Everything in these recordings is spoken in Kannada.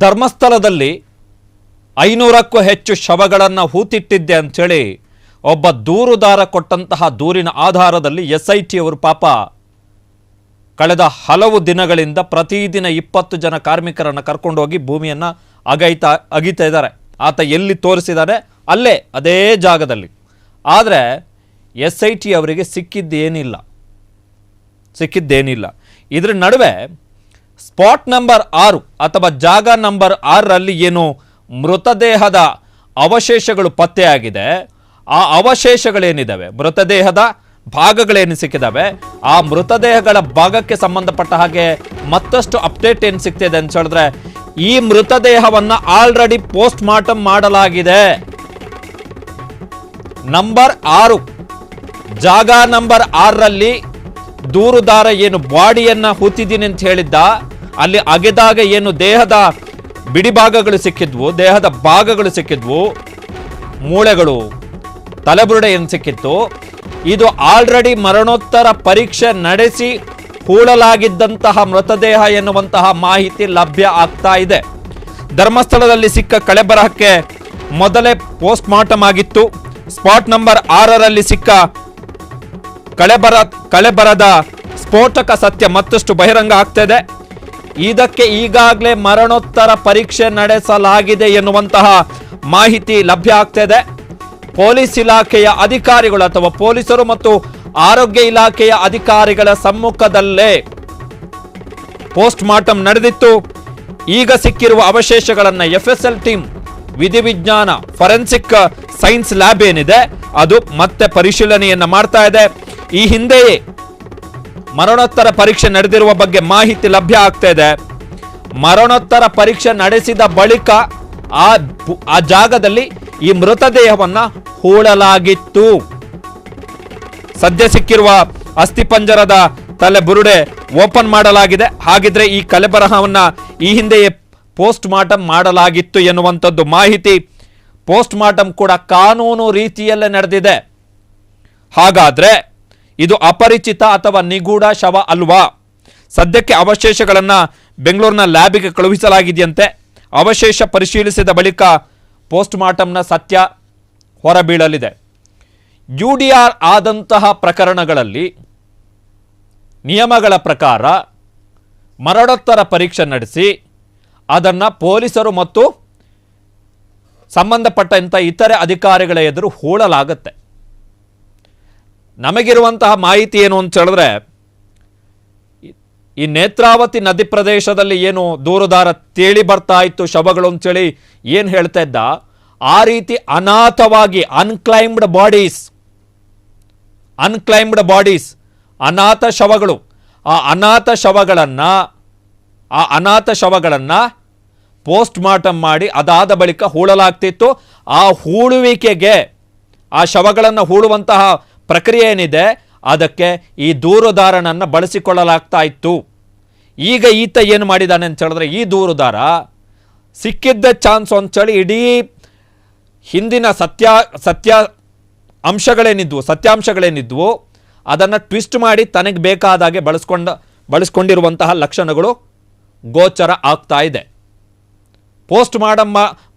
ಧರ್ಮಸ್ಥಳದಲ್ಲಿ 500ಕ್ಕೂ ಹೆಚ್ಚು ಶವಗಳನ್ನು ಹೂತಿಟ್ಟಿದ್ದೆ ಅಂಥೇಳಿ ಒಬ್ಬ ದೂರುದಾರ ಕೊಟ್ಟಂತಹ ದೂರಿನ ಆಧಾರದಲ್ಲಿ SIT ಅವರು ಪಾಪ ಕಳೆದ ಹಲವು ದಿನಗಳಿಂದ ಪ್ರತಿದಿನ 20 ಜನ ಕಾರ್ಮಿಕರನ್ನು ಕರ್ಕೊಂಡೋಗಿ ಭೂಮಿಯನ್ನು ಅಗಿತಾ ಇದ್ದಾರೆ. ಆತ ಎಲ್ಲಿ ತೋರಿಸಿದ್ದಾರೆ ಅಲ್ಲೇ ಅದೇ ಜಾಗದಲ್ಲಿ. ಆದರೆ SIT ಅವರಿಗೆ ಸಿಕ್ಕಿದ್ದೇನಿಲ್ಲ. ಇದರ ನಡುವೆ ಸ್ಪಾಟ್ ನಂಬರ್ 6 ಅಥವಾ ಜಾಗ ನಂಬರ್ 6ರಲ್ಲಿ ಏನು ಮೃತದೇಹದ ಅವಶೇಷಗಳು ಪತ್ತೆಯಾಗಿದೆ, ಆ ಅವಶೇಷಗಳೇನಿದ್ದಾವೆ, ಮೃತದೇಹದ ಭಾಗಗಳೇನು ಸಿಕ್ಕಿದಾವೆ, ಆ ಮೃತದೇಹಗಳ ಭಾಗಕ್ಕೆ ಸಂಬಂಧಪಟ್ಟ ಹಾಗೆ ಮತ್ತಷ್ಟು ಅಪ್ಡೇಟ್ ಏನು ಸಿಗ್ತಿದೆ ಅಂತ ಹೇಳಿದ್ರೆ, ಈ ಮೃತದೇಹವನ್ನು ಆಲ್ರೆಡಿ ಪೋಸ್ಟ್ ಮಾರ್ಟಮ್ ಮಾಡಲಾಗಿದೆ. ನಂಬರ್ 6 ಜಾಗ ನಂಬರ್ 6ರಲ್ಲಿ ದೂರುದಾರ ಏನು ಬಾಡಿಯನ್ನ ಹೂತಿದ್ದೀನಿ ಅಂತ ಹೇಳಿದ್ದ, ಅಲ್ಲಿ ಅಗೆದಾಗ ಏನು ದೇಹದ ಬಿಡಿಭಾಗಗಳು ಸಿಕ್ಕಿದ್ವು, ದೇಹದ ಭಾಗಗಳು ಸಿಕ್ಕಿದ್ವು, ಮೂಳೆಗಳು, ತಲೆಬುರುಡೆ ಏನು ಸಿಕ್ಕಿತ್ತು, ಇದು ಆಲ್ರೆಡಿ ಮರಣೋತ್ತರ ಪರೀಕ್ಷೆ ನಡೆಸಿ ಹೂಳಲಾಗಿದ್ದಂತಹ ಮೃತದೇಹ ಎನ್ನುವಂತಹ ಮಾಹಿತಿ ಲಭ್ಯ ಆಗ್ತಾ ಇದೆ. ಧರ್ಮಸ್ಥಳದಲ್ಲಿ ಸಿಕ್ಕ ಕಳೆಬರಹಕ್ಕೆ ಮೊದಲೇ ಪೋಸ್ಟ್ ಮಾರ್ಟಮ್ ಆಗಿತ್ತು. ಸ್ಪಾಟ್ ನಂಬರ್ 6ರಲ್ಲಿ ಸಿಕ್ಕ ಕಳೆಬರದ ಸ್ಫೋಟಕ ಸತ್ಯ ಮತ್ತಷ್ಟು ಬಹಿರಂಗ ಆಗ್ತಿದೆ. ಇದಕ್ಕೆ ಈಗಾಗಲೇ ಮರಣೋತ್ತರ ಪರೀಕ್ಷೆ ನಡೆಸಲಾಗಿದೆ ಎನ್ನುವಂತಹ ಮಾಹಿತಿ ಲಭ್ಯ ಆಗ್ತಿದೆ. ಪೊಲೀಸ್ ಇಲಾಖೆಯ ಅಧಿಕಾರಿಗಳು ಅಥವಾ ಪೊಲೀಸರು ಮತ್ತು ಆರೋಗ್ಯ ಇಲಾಖೆಯ ಅಧಿಕಾರಿಗಳ ಸಮ್ಮುಖದಲ್ಲೇ ಪೋಸ್ಟ್ ಮಾರ್ಟಮ್ ನಡೆದಿತ್ತು. ಈಗ ಸಿಕ್ಕಿರುವ ಅವಶೇಷಗಳನ್ನು FSL ಟೀಮ್, ವಿಧಿವಿಜ್ಞಾನ ಫೊರೆನ್ಸಿಕ್ ಸೈನ್ಸ್ ಲ್ಯಾಬ್ ಏನಿದೆ ಅದು ಮತ್ತೆ ಪರಿಶೀಲನೆಯನ್ನ ಮಾಡ್ತಾ ಇದೆ. ಈ ಹಿಂದೆಯೇ ಮರಣೋತ್ತರ ಪರೀಕ್ಷೆ ನಡೆದಿರುವ ಬಗ್ಗೆ ಮಾಹಿತಿ ಲಭ್ಯ ಆಗ್ತಾ ಇದೆ. ಮರಣೋತ್ತರ ಪರೀಕ್ಷೆ ನಡೆಸಿದ ಬಳಿಕ ಆ ಜಾಗದಲ್ಲಿ ಈ ಮೃತದೇಹವನ್ನ ಹೂಳಲಾಗಿತ್ತು. ಸದ್ಯ ಸಿಕ್ಕಿರುವ ಅಸ್ಥಿಪಂಜರದ ತಲೆ ಬುರುಡೆ ಓಪನ್ ಮಾಡಲಾಗಿದೆ. ಹಾಗಿದ್ರೆ ಈ ಕಲೆಬರಹವನ್ನ ಈ ಹಿಂದೆಯೇ ಪೋಸ್ಟ್ ಮಾರ್ಟಮ್ ಮಾಡಲಾಗಿತ್ತು ಎನ್ನುವಂಥದ್ದು ಮಾಹಿತಿ. ಪೋಸ್ಟ್ ಮಾರ್ಟಮ್ ಕೂಡ ಕಾನೂನು ರೀತಿಯಲ್ಲೇ ನಡೆದಿದೆ. ಹಾಗಾದ್ರೆ ಇದು ಅಪರಿಚಿತ ಅಥವಾ ನಿಗೂಢ ಶವ ಅಲ್ವಾ? ಸದ್ಯಕ್ಕೆ ಅವಶೇಷಗಳನ್ನು ಬೆಂಗಳೂರಿನ ಲ್ಯಾಬಿಗೆ ಕಳುಹಿಸಲಾಗಿದೆಯಂತೆ. ಅವಶೇಷ ಪರಿಶೀಲಿಸಿದ ಬಳಿಕ ಪೋಸ್ಟ್ ಮಾರ್ಟಮ್ನ ಸತ್ಯ ಹೊರಬೀಳಲಿದೆ. UDR ಆದಂತಹ ಪ್ರಕರಣಗಳಲ್ಲಿ ನಿಯಮಗಳ ಪ್ರಕಾರ ಮರಣೋತ್ತರ ಪರೀಕ್ಷೆ ನಡೆಸಿ ಅದನ್ನು ಪೊಲೀಸರು ಮತ್ತು ಸಂಬಂಧಪಟ್ಟಂಥ ಇತರೆ ಅಧಿಕಾರಿಗಳ ಎದುರು ಹೂಳಲಾಗುತ್ತೆ. ನಮಗಿರುವಂತಹ ಮಾಹಿತಿ ಏನು ಅಂತ ಹೇಳಿದ್ರೆ, ಈ ನೇತ್ರಾವತಿ ನದಿ ಪ್ರದೇಶದಲ್ಲಿ ಏನು ದೂರುದಾರ ತೇಲಿ ಬರ್ತಾ ಇತ್ತು ಶವಗಳು ಅಂತೇಳಿ ಏನು ಹೇಳ್ತಾ ಇದ್ದ, ಆ ರೀತಿ ಅನಾಥವಾಗಿ ಅನ್ಕ್ಲೈಮ್ಡ್ ಬಾಡೀಸ್ ಅನಾಥ ಶವಗಳು, ಆ ಅನಾಥ ಶವಗಳನ್ನು ಪೋಸ್ಟ್ ಮಾರ್ಟಮ್ ಮಾಡಿ ಅದಾದ ಬಳಿಕ ಹೂಳಲಾಗ್ತಿತ್ತು. ಆ ಹೂಳುವಿಕೆಗೆ, ಆ ಶವಗಳನ್ನು ಹೂಳುವಂತಹ ಪ್ರಕ್ರಿಯೆ ಏನಿದೆ ಅದಕ್ಕೆ ಈ ದೂರುದಾರನನ್ನು ಬಳಸಿಕೊಳ್ಳಲಾಗ್ತಾ ಇತ್ತು. ಈಗ ಈತ ಏನು ಮಾಡಿದ್ದಾನೆ ಅಂತ ಹೇಳಿದ್ರೆ, ಈ ದೂರುದಾರ ಸಿಕ್ಕಿದ್ದ ಚಾನ್ಸ್ ಅಂತೇಳಿ ಇಡೀ ಹಿಂದಿನ ಸತ್ಯಾಂಶಗಳೇನಿದ್ವು ಅದನ್ನು ಟ್ವಿಸ್ಟ್ ಮಾಡಿ ತನಗೆ ಬೇಕಾದಾಗೆ ಬಳಸ್ಕೊಂಡಿರುವಂತಹ ಲಕ್ಷಣಗಳು ಗೋಚರ ಆಗ್ತಾ ಇದೆ. ಪೋಸ್ಟ್ ಮಾರ್ಟಮ್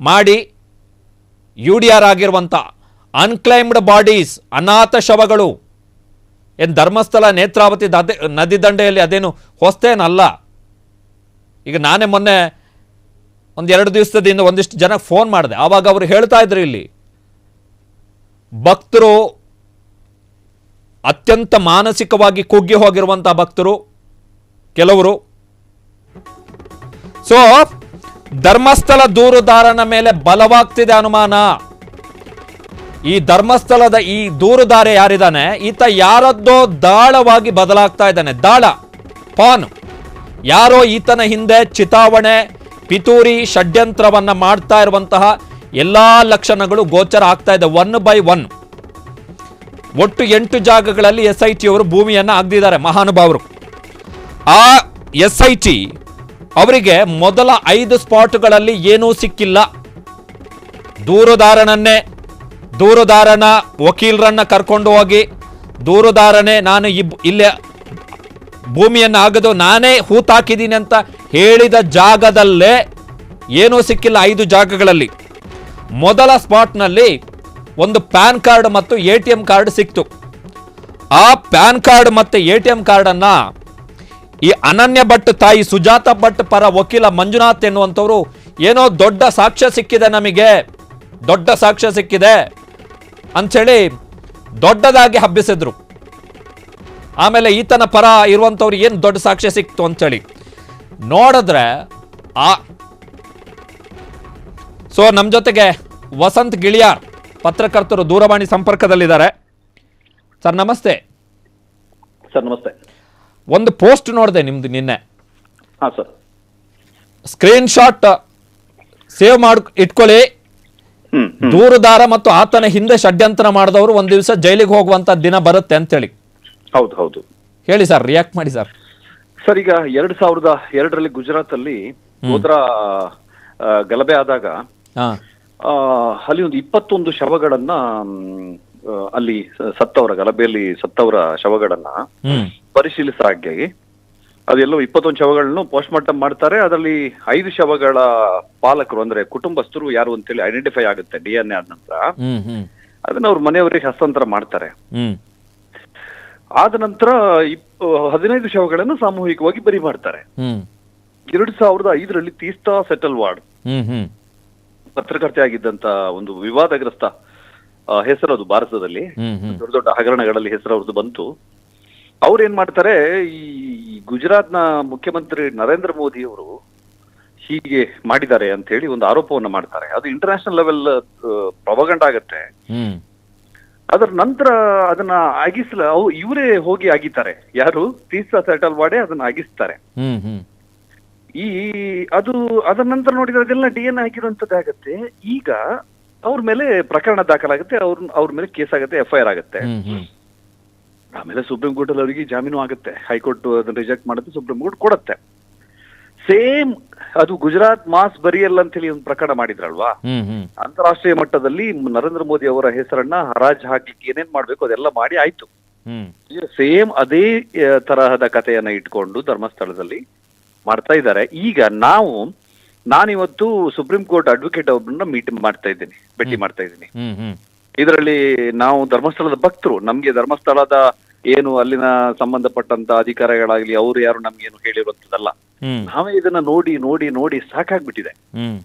ಮಾಡಿ UDR ಆಗಿರುವಂಥ ಅನ್ಕ್ಲೈಮ್ಡ್ ಬಾಡೀಸ್, ಅನಾಥ ಶವಗಳು ಏನು ಧರ್ಮಸ್ಥಳ ನೇತ್ರಾವತಿ ನದಿ ದಂಡೆಯಲ್ಲಿ ಅದೇನು ಹೊಸ್ತೇನಲ್ಲ. ಈಗ ನಾನೇ ಮೊನ್ನೆ 1-2 ದಿವಸದಿಂದ ಒಂದಿಷ್ಟು ಜನ ಫೋನ್ ಮಾಡಿದೆ. ಆವಾಗ ಅವರು ಹೇಳ್ತಾ ಇದ್ರು, ಇಲ್ಲಿ ಭಕ್ತರು ಅತ್ಯಂತ ಮಾನಸಿಕವಾಗಿ ಕುಗ್ಗಿ ಹೋಗಿರುವಂತಹ ಭಕ್ತರು ಕೆಲವರು. ಸೊ ಧರ್ಮಸ್ಥಳ ದೂರುದಾರನ ಮೇಲೆ ಬಲವಾಗ್ತಿದೆ ಅನುಮಾನ. ಈ ಧರ್ಮಸ್ಥಳದ ಈ ದೂರುದಾರ ಯಾರಿದ್ದಾನೆ, ಈತ ಯಾರದ್ದೋ ದಾಳವಾಗಿ ಬದಲಾಗ್ತಾ ಇದ್ದಾನೆ. ಪಾನ್ ಯಾರೋ ಈತನ ಹಿಂದೆ ಚಿತಾವಣೆ, ಪಿತೂರಿ, ಷಡ್ಯಂತ್ರವನ್ನ ಮಾಡ್ತಾ ಇರುವಂತಹ ಎಲ್ಲಾ ಲಕ್ಷಣಗಳು ಗೋಚರ ಆಗ್ತಾ ಇದೆ. 1 by 1 ಒಟ್ಟು 8 ಜಾಗಗಳಲ್ಲಿ SIT ಅವರು ಭೂಮಿಯನ್ನ ಅಗ್ದಿದ್ದಾರೆ ಮಹಾನುಭಾವರು. ಆ SIT ಅವರಿಗೆ ಮೊದಲ 5 ಸ್ಪಾಟ್ಗಳಲ್ಲಿ ಏನೂ ಸಿಕ್ಕಿಲ್ಲ. ದೂರುದಾರನ ವಕೀಲರನ್ನ ಕರ್ಕೊಂಡು ಹೋಗಿ, ದೂರುದಾರನೇ ನಾನು ಇಲ್ಲೇ ಭೂಮಿಯನ್ನು ಆಗದು ನಾನೇ ಹೂತಾಕಿದ್ದೀನಿ ಅಂತ ಹೇಳಿದ ಜಾಗದಲ್ಲೇ ಏನೂ ಸಿಕ್ಕಿಲ್ಲ 5 ಜಾಗಗಳಲ್ಲಿ. ಮೊದಲ ಸ್ಪಾಟ್ನಲ್ಲಿ ಒಂದು ಪ್ಯಾನ್ ಕಾರ್ಡ್ ಮತ್ತು ATM ಕಾರ್ಡ್ ಸಿಕ್ತು. ಆ ಪ್ಯಾನ್ ಕಾರ್ಡ್ ಮತ್ತು ATM ಕಾರ್ಡನ್ನು ಈ ಅನನ್ಯ ಭಟ್ ತಾಯಿ ಸುಜಾತ ಭಟ್ ಪರ ವಕೀಲ ಮಂಜುನಾಥ್ ಎನ್ನುವಂಥವ್ರು ಏನೋ ದೊಡ್ಡ ಸಾಕ್ಷ್ಯ ಸಿಕ್ಕಿದೆ, ನಮಗೆ ದೊಡ್ಡ ಸಾಕ್ಷ್ಯ ಸಿಕ್ಕಿದೆ ಅಂಥೇಳಿ ದೊಡ್ಡದಾಗಿ ಹಬ್ಬಿಸಿದ್ರು. ಆಮೇಲೆ ಈತನ ಪರ ಇರುವಂಥವ್ರು ಏನು ದೊಡ್ಡ ಸಾಕ್ಷ್ಯ ಸಿಕ್ತು ಅಂಥೇಳಿ ನೋಡಿದ್ರೆ ಸೊ ನಮ್ಮ ಜೊತೆಗೆ ವಸಂತ್ ಗಿಳಿಯಾರ್ ಪತ್ರಕರ್ತರು ದೂರವಾಣಿ ಸಂಪರ್ಕದಲ್ಲಿದ್ದಾರೆ. ಸರ್ ನಮಸ್ತೆ. ಸರ್ ನಮಸ್ತೆ. ಒಂದು ಪೋಸ್ಟ್ ನೋಡಿದೆ ನಿಮ್ದು ನಿನ್ನೆ. ಹಾಂ ಸರ್. ಸ್ಕ್ರೀನ್ ಶಾಟ್ ಸೇವ್ ಮಾಡಿ ಇಟ್ಕೊಳ್ಳಿ. ದೂರುದಾರ ಮತ್ತು ಆತನ ಹಿಂದೆ ಷಡ್ಯಂತ್ರ ಮಾಡಿದವರು ಒಂದು ದಿವಸ ಜೈಲಿಗೆ ಹೋಗುವಂತ ದಿನ ಬರುತ್ತೆ ಅಂತೇಳಿ. ಹೌದು ಹೌದು. ಹೇಳಿ ಸರ್, ರಿಯಾಕ್ಟ್ ಮಾಡಿ ಸರ್. ಸರ್, ಈಗ 2002ರಲ್ಲಿ ಗುಜರಾತ್ ಅಲ್ಲಿ ಗೋಧ್ರಾ ಗಲಭೆ ಆದಾಗ ಅಲ್ಲಿ ಒಂದು 21 ಶವಗಳನ್ನ ಅಲ್ಲಿ ಗಲಭೆಯಲ್ಲಿ ಸತ್ತವರ ಶವಗಳನ್ನ ಪರಿಶೀಲಿಸಾಗಿ ಅದೆಲ್ಲೋ 21 ಶವಗಳನ್ನು ಪೋಸ್ಟ್ ಮಾರ್ಟಮ್ ಮಾಡ್ತಾರೆ. ಅದರಲ್ಲಿ 5 ಶವಗಳ ಪಾಲಕರು ಅಂದ್ರೆ ಕುಟುಂಬಸ್ಥರು ಯಾರು ಅಂತೇಳಿ ಐಡೆಂಟಿಫೈ ಆಗುತ್ತೆ DNA ಆದ ನಂತರ. ಅದನ್ನ ಅವ್ರ ಮನೆಯವರಿಗೆ ಹಸ್ತಾಂತರ ಮಾಡ್ತಾರೆ. ಆದ ನಂತರ 15 ಶವಗಳನ್ನು ಸಾಮೂಹಿಕವಾಗಿ ಬರಿ ಮಾಡ್ತಾರೆ. 2005ರಲ್ಲಿ ತೀಸ್ತಾ ಸೆಟಲ್ ವಾರ್ಡ್ ಪತ್ರಕರ್ತೆ ಆಗಿದ್ದಂತ ಒಂದು ವಿವಾದಗ್ರಸ್ತ ಹೆಸರದು ಭಾರತದಲ್ಲಿ ದೊಡ್ಡ ದೊಡ್ಡ ಹಗರಣಗಳಲ್ಲಿ ಹೆಸರವ್ರದ್ದು ಬಂತು. ಅವ್ರು ಏನ್ ಮಾಡ್ತಾರೆ, ಈ ಗುಜರಾತ್ನ ಮುಖ್ಯಮಂತ್ರಿ ನರೇಂದ್ರ ಮೋದಿ ಅವರು ಹೀಗೆ ಮಾಡಿದ್ದಾರೆ ಅಂತ ಹೇಳಿ ಒಂದು ಆರೋಪವನ್ನ ಮಾಡ್ತಾರೆ. ಅದು ಇಂಟರ್ನ್ಯಾಷನಲ್ ಲೆವೆಲ್ ಪ್ರೊಪಗಂಡ ಆಗತ್ತೆ. ಅದರ ನಂತರ ಅದನ್ನ ಇವರೇ ಹೋಗಿ ಆಗಿತಾರೆ. ಯಾರು ತೀಸ್ತಾ ಸೆಟಲ್ ವಾರ್ಡ್ ಅದನ್ನ ಆಗಿಸ್ತಾರೆ. ಅದರ ನಂತರ ನೋಡಿದ್ರೆ ಅದೆಲ್ಲ DNA ಹಾಕಿರುವಂತದ್ದಾಗತ್ತೆ. ಈಗ ಅವ್ರ ಮೇಲೆ ಪ್ರಕರಣ ದಾಖಲಾಗುತ್ತೆ, ಅವ್ರ ಮೇಲೆ ಕೇಸ್ ಆಗುತ್ತೆ, FIR ಆಗುತ್ತೆ. ಆಮೇಲೆ ಸುಪ್ರೀಂ ಕೋರ್ಟ್ ಅಲ್ಲಿ ಅವರಿಗೆ ಜಾಮೀನು ಆಗುತ್ತೆ. ಹೈಕೋರ್ಟ್ ಅದನ್ನ ರಿಜೆಕ್ಟ್ ಮಾಡುತ್ತೆ, ಸುಪ್ರೀಂ ಕೋರ್ಟ್ ಕೊಡುತ್ತೆ. ಸೇಮ್ ಅದು ಗುಜರಾತ್ ಮಾಸ್ ಬರಿಯಲ್ ಅಂತ ಹೇಳಿ ಒಂದು ಪ್ರಕರಣ ಮಾಡಿದ್ರಲ್ವಾ, ಅಂತಾರಾಷ್ಟ್ರೀಯ ಮಟ್ಟದಲ್ಲಿ ನರೇಂದ್ರ ಮೋದಿ ಅವರ ಹೆಸರನ್ನ ಹರಾಜ್ ಹಾಕ್ಲಿಕ್ಕೆ ಏನೇನ್ ಮಾಡ್ಬೇಕು ಅದೆಲ್ಲ ಮಾಡಿ ಆಯ್ತು. ಸೇಮ್ ಅದೇ ತರಹದ ಕಥೆಯನ್ನ ಇಟ್ಕೊಂಡು ಧರ್ಮಸ್ಥಳದಲ್ಲಿ ಮಾಡ್ತಾ ಇದ್ದಾರೆ. ಈಗ ನಾನಿವತ್ತು ಸುಪ್ರೀಂ ಕೋರ್ಟ್ ಅಡ್ವೊಕೇಟ್ ಅವ್ರನ್ನ ಭೇಟಿ ಮಾಡ್ತಾ ಇದ್ದೀನಿ. ಇದರಲ್ಲಿ ನಾವು ಧರ್ಮಸ್ಥಳದ ಭಕ್ತರು, ನಮ್ಗೆ ಧರ್ಮಸ್ಥಳದ ಏನು ಅಲ್ಲಿನ ಸಂಬಂಧಪಟ್ಟಂತ ಅಧಿಕಾರಿಗಳಾಗ್ಲಿ ಅವ್ರು ಯಾರು ನಮ್ಗೇನು ಹೇಳಿರುವಂತದಲ್ಲ. ನಾವೇ ಇದನ್ನ ನೋಡಿ ನೋಡಿ ನೋಡಿ ಸಾಕಾಗ್ಬಿಟ್ಟಿದೆ.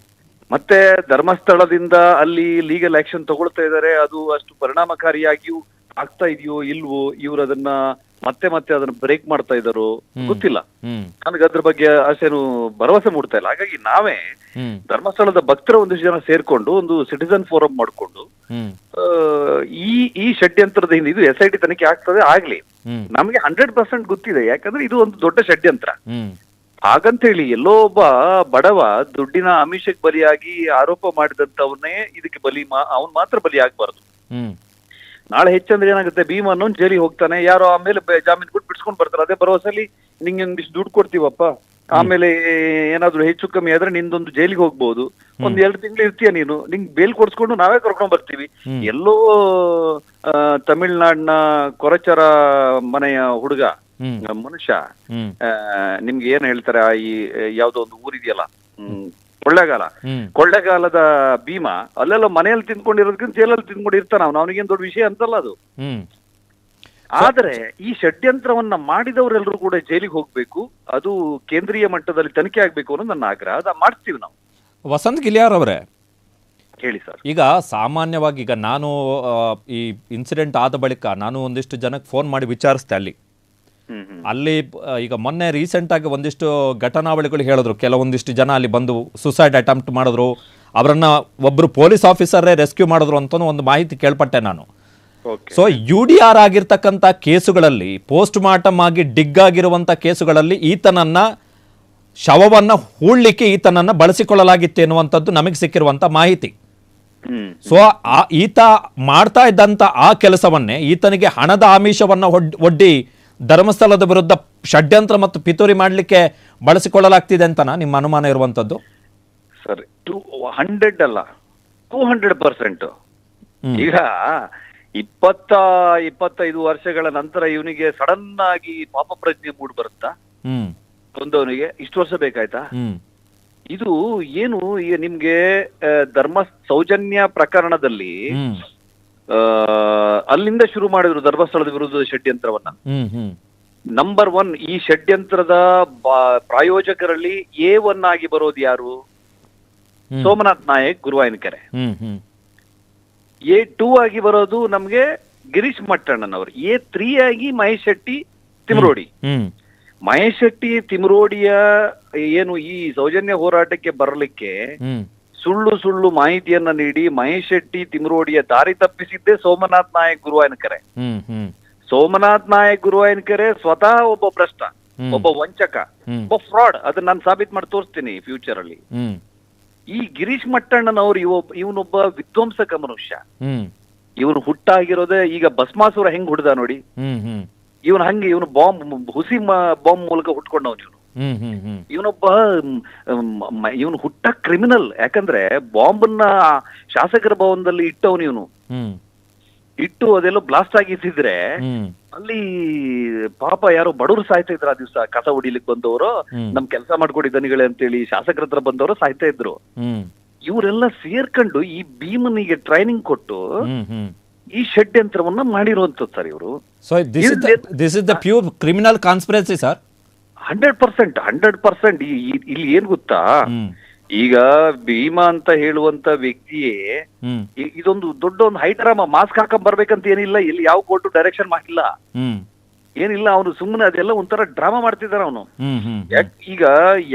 ಮತ್ತೆ ಧರ್ಮಸ್ಥಳದಿಂದ ಅಲ್ಲಿ ಲೀಗಲ್ ಆಕ್ಷನ್ ತಗೊಳ್ತಾ ಇದ್ದಾರೆ. ಅದು ಅಷ್ಟು ಪರಿಣಾಮಕಾರಿಯಾಗಿಯೂ ಆಗ್ತಾ ಇದೆಯೋ ಇಲ್ವೋ, ಇವ್ರು ಅದನ್ನ ಮತ್ತೆ ಅದನ್ನ ಬ್ರೇಕ್ ಮಾಡ್ತಾ ಇದ್ದಾರೋ ಗೊತ್ತಿಲ್ಲ. ನನಗೆ ಅದ್ರ ಬಗ್ಗೆ ಅಷ್ಟೇನು ಭರವಸೆ ಮೂಡ್ತಾ ಇಲ್ಲ. ಹಾಗಾಗಿ ನಾವೇ ಧರ್ಮಸ್ಥಳದ ಭಕ್ತರ ಒಂದಿಷ್ಟು ಜನ ಸೇರ್ಕೊಂಡು ಒಂದು ಸಿಟಿಸನ್ ಫೋರಂ ಮಾಡ್ಕೊಂಡು ಈ ಷಡ್ಯಂತ್ರದ ಹಿಂದೆ ಇದು SIT ತನಿಖೆ ಆಗ್ಲಿ. ನಮ್ಗೆ 100% ಗೊತ್ತಿದೆ, ಯಾಕಂದ್ರೆ ಇದು ಒಂದು ದೊಡ್ಡ ಷಡ್ಯಂತ್ರ. ಹಾಗಂತ ಹೇಳಿ ಎಲ್ಲೋ ಒಬ್ಬ ಬಡವ ದುಡ್ಡಿನ ಆಮಿಷಕ್ಕೆ ಬಲಿಯಾಗಿ ಆರೋಪ ಮಾಡಿದಂತವನ್ನೇ ಇದಕ್ಕೆ ಅವನ್ ಮಾತ್ರ ಬಲಿ ಆಗ್ಬಾರ್ದು. ನಾಳೆ ಹೆಚ್ಚಂದ್ರೆ ಏನಾಗುತ್ತೆ, ಭೀಮನ್ನು ಜೈಲಿಗೆ ಹೋಗ್ತಾನೆ, ಯಾರೋ ಆಮೇಲೆ ಜಾಮೀನು ಕೊಟ್ಟು ಬಿಡ್ಸ್ಕೊಂಡ್ ಬರ್ತಾರೆ. ಅದೇ ಭರವಸೆಲಿ ನಿಂಗೆ ಒಂದಿಷ್ಟು ದುಡ್ಡು ಕೊಡ್ತೀವಪ್ಪ, ಆಮೇಲೆ ಏನಾದ್ರು ಹೆಚ್ಚು ಕಮ್ಮಿ ಆದ್ರೆ ನಿಂದೊಂದು ಜೈಲಿಗೆ ಹೋಗ್ಬಹುದು, 1-2 ತಿಂಗಳು ಇರ್ತೀಯ ನೀನು, ನಿಂಗೆ ಬೇಲ್ ಕೊಡ್ಸ್ಕೊಂಡು ನಾವೇ ಕರ್ಕೊಂಡ್ ಬರ್ತೀವಿ. ಎಲ್ಲೋ ತಮಿಳ್ನಾಡಿನ ಕೊರಚರ ಮನೆಯ ಹುಡುಗ ಮನುಷ್ಯ, ನಿಮ್ಗೆ ಏನ್ ಹೇಳ್ತಾರೆ, ಈ ಯಾವ್ದೋ ಒಂದು ಊರಿದೆಯಲ್ಲ ಕೊಳ್ಳೆಗಾಲದ ಭೀಮ, ಅಲ್ಲೆಲ್ಲ ಮನೆಯಲ್ಲಿ ತಿಂದ್ಕೊಂಡಿರೋದಕ್ಕಿಂತ ಜೈಲಲ್ಲಿ ತಿಂದ್ಕೊಂಡಿರ್ತಾನ ಅವನಿಗೇನ್ ದೊಡ್ಡ ವಿಷಯ ಅಂತಲ್ಲ ಅದು. ಆದ್ರೆ ಈ ಷಡ್ಯಂತ್ರವನ್ನ ಮಾಡಿದವರೆಲ್ಲರೂ ಕೂಡ ಜೈಲಿಗೆ ಹೋಗ್ಬೇಕು, ಅದು ಕೇಂದ್ರೀಯ ಮಟ್ಟದಲ್ಲಿ ತನಿಖೆ ಆಗ್ಬೇಕು ಅನ್ನೋದು ನನ್ನ ಆಗ್ರಹ. ಅದ ಮಾಡ್ತೀವಿ ನಾವು. ವಸಂತ್ ಗಿಳಿಯಾರ್ ಅವರೇ ಹೇಳಿ ಸರ್. ಈಗ ಸಾಮಾನ್ಯವಾಗಿ ಈಗ ನಾನು ಈ ಇನ್ಸಿಡೆಂಟ್ ಆದ ಬಳಿಕ ನಾನು ಒಂದಿಷ್ಟು ಜನಕ್ಕೆ ಫೋನ್ ಮಾಡಿ ವಿಚಾರಿಸ್ತೆ ಅಲ್ಲಿ ಈಗ ಮೊನ್ನೆ ರೀಸೆಂಟ್ ಆಗಿ ಒಂದಿಷ್ಟು ಘಟನಾವಳಿಗಳು ಹೇಳಿದ್ರು. ಕೆಲವೊಂದಿಷ್ಟು ಜನ ಅಲ್ಲಿ ಬಂದು ಸುಸೈಡ್ ಅಟೆಂಪ್ಟ್ ಮಾಡಿದ್ರು, ಅವರನ್ನ ಒಬ್ರು ಪೊಲೀಸ್ ಆಫೀಸರೇ ರೆಸ್ಕ್ಯೂ ಮಾಡಿದ್ರು ಅಂತ ಒಂದು ಮಾಹಿತಿ ಕೇಳ್ಪಟ್ಟೆ ನಾನು. ಸೊ UDR ಆಗಿರ್ತಕ್ಕಂಥ ಕೇಸುಗಳಲ್ಲಿ, ಪೋಸ್ಟ್ ಮಾರ್ಟಮ್ ಆಗಿ ಡಿಗ್ ಆಗಿರುವಂತ ಕೇಸುಗಳಲ್ಲಿ ಈತನನ್ನ ಶವವನ್ನ ಹೂಳ್ಲಿಕ್ಕೆ ಈತನನ್ನ ಬಳಸಿಕೊಳ್ಳಲಾಗಿತ್ತು ಎನ್ನುವಂಥದ್ದು ನಮಗೆ ಸಿಕ್ಕಿರುವಂತ ಮಾಹಿತಿ. ಸೊ ಈತ ಮಾಡ್ತಾ ಇದ್ದಂತ ಆ ಕೆಲಸವನ್ನೇ ಈತನಿಗೆ ಹಣದ ಆಮಿಷವನ್ನ ಒಡ್ಡಿ ಧರ್ಮಸ್ಥಳದ ವಿರುದ್ಧ ಷಡ್ಯಂತ್ರ ಮತ್ತು ಪಿತೂರಿ ಮಾಡಲಿಕ್ಕೆ ಬಳಸಿಕೊಳ್ಳಲಾಗ್ತಿದೆ ಅಂತನಾ ನಿಮ್ಮ ಅನುಮಾನ ಇರುವಂತದ್ದು? ಸರ್, 100 ಅಲ್ಲ 200%. ಈಗ 20-25 ವರ್ಷಗಳ ನಂತರ ಇವನಿಗೆ ಸಡನ್ ಆಗಿ ಪಾಪ ಪ್ರಜ್ಞೆ ಮೂಡ್ ಬರುತ್ತಾ? ಒಂದವನಿಗೆ ಇಷ್ಟು ವರ್ಷ ಬೇಕಾಯ್ತಾ? ಇದು ಏನು ಈಗ ನಿಮ್ಗೆ ಧರ್ಮ ಸೌಜನ್ಯ ಪ್ರಕರಣದಲ್ಲಿ ಹ್ಮ್ ಅಲ್ಲಿಂದ ಶುರು ಮಾಡಿದ್ರು ಧರ್ಮಸ್ಥಳದ ವಿರುದ್ಧದ ಷಡ್ಯಂತ್ರವನ್ನ. ಹ್ಮ್ ಹ್ಮ್ ನಂಬರ್ 1 ಈ ಷಡ್ಯಂತ್ರದ ಪ್ರಾಯೋಜಕರಲ್ಲಿ A1 ಆಗಿ ಬರೋದು ಯಾರು? ಸೋಮನಾಥ್ ನಾಯಕ್, ಗುರುವಾಯನಕೆರೆ. ಹ್ಮ್ ಹ್ಮ್ A2 ಆಗಿ ಬರೋದು ನಮ್ಗೆ ಗಿರೀಶ್ ಮಟ್ಟಣ್ಣನವರು. A3 ಆಗಿ ಮಹೇಶ್ ಶೆಟ್ಟಿ ತಿಮರೋಡಿ. ಹ್ಮ್ ಮಹೇಶ್ ಶೆಟ್ಟಿ ತಿಮರೋಡಿಯ ಏನು ಈ ಸೌಜನ್ಯ ಹೋರಾಟಕ್ಕೆ ಬರಲಿಕ್ಕೆ ಹ್ಮ್ ಸುಳ್ಳು ಸುಳ್ಳು ಮಾಹಿತಿಯನ್ನ ನೀಡಿ ಮಹೇಶ್ ಶೆಟ್ಟಿ ತಿಮರೋಡಿಯ ದಾರಿ ತಪ್ಪಿಸಿದ್ದೇ ಸೋಮನಾಥ್ ನಾಯಕ್, ಗುರುವಾಯನಕೆರೆ. ಹ್ಮ್ ಹ್ಮ್ ಸೋಮನಾಥ್ ನಾಯಕ್, ಗುರುವಾಯನಕೆರೆ ಸ್ವತಃ ಒಬ್ಬ ಭ್ರಷ್ಟ, ಒಬ್ಬ ವಂಚಕ, ಒಬ್ಬ ಫ್ರಾಡ್. ಅದನ್ನ ನಾನು ಸಾಬೀತ್ ಮಾಡಿ ತೋರಿಸ್ತೀನಿ ಫ್ಯೂಚರ್ ಅಲ್ಲಿ. ಹ್ಮ್ ಈ ಗಿರೀಶ್ ಮಟ್ಟಣ್ಣನವರು ಇವನೊಬ್ಬ ವಿಧ್ವಂಸಕ ಮನುಷ್ಯ. ಹ್ಮ್ ಇವನು ಹುಟ್ಟಾಗಿರೋದೇ ಈಗ ಭಸ್ಮಾಸುರ ಹೆಂಗ್ ಹುಡ್ದ ನೋಡಿ, ಹ್ಮ್ ಹ್ಮ್ ಇವನು ಹಂಗೆ. ಇವನು ಬಾಂಬ್ ಹುಸಿ ಬಾಂಬ್ ಮೂಲಕ ಹುಟ್ಕೊಂಡವನು ಇವನು. ಹ್ಮ್ ಹ್ಮ್ ಹ್ಮ್ ಇವನೊಬ್ಬ ಇವನು ಹುಟ್ಟ ಕ್ರಿಮಿನಲ್. ಯಾಕಂದ್ರೆ ಬಾಂಬನ್ನ ಶಾಸಕರ ಭವನದಲ್ಲಿ ಇಟ್ಟವನು ಇವನು. ಹ್ಮ್ ಇಟ್ಟು ಅದೆಲ್ಲ ಬ್ಲಾಸ್ಟ್ ಆಗಿದ್ದಿದ್ರೆ ಹ್ಮ್ ಅಲ್ಲಿ ಪಾಪ ಯಾರೋ ಬಡವರು ಸಾಯ್ತಾ ಇದ್ರು. ಆ ದಿವಸ ಕಸ ಹೊಡಿಲಿಕ್ಕೆ ಬಂದವರು, ನಮ್ ಕೆಲಸ ಮಾಡ್ಕೊಡಿ ದನಿಗಳೇ ಅಂತೇಳಿ ಶಾಸಕರ ಹತ್ರ ಬಂದವರು ಸಾಯ್ತಾ ಇದ್ರು. ಹ್ಮ್ ಇವರೆಲ್ಲ ಸೇರ್ಕೊಂಡು ಈ ಭೀಮನಿಗೆ ಟ್ರೈನಿಂಗ್ ಕೊಟ್ಟು ಹ್ಮ್ ಹ್ಮ್ ಈ ಷಡ್ಯಂತ್ರವನ್ನ ಮಾಡಿರುವಂತದ್ದು ಸರ್ ಇವರು. So this is the pure criminal conspiracy sir. 100%. ಇಲ್ಲಿ ಏನ್ ಗೊತ್ತಾ, ಈಗ ಭೀಮಾ ಅಂತ ಹೇಳುವಂತ ವ್ಯಕ್ತಿಯೇ ಇದೊಂದು ದೊಡ್ಡ ಒಂದು ಹೈ ಡ್ರಾಮಾ. ಮಾಸ್ಕ್ ಹಾಕೊಂಡ್ ಬರ್ಬೇಕಂತ ಏನಿಲ್ಲ, ಇಲ್ಲಿ ಯಾವ ಕೋರ್ಟು ಡೈರೆಕ್ಷನ್ ಮಾಡಿಲ್ಲ, ಏನಿಲ್ಲ. ಅವನು ಸುಮ್ಮನೆ ಅದೆಲ್ಲ ಒಂಥರ ಡ್ರಾಮಾ ಮಾಡ್ತಿದ್ದಾರ ಅವನು. ಈಗ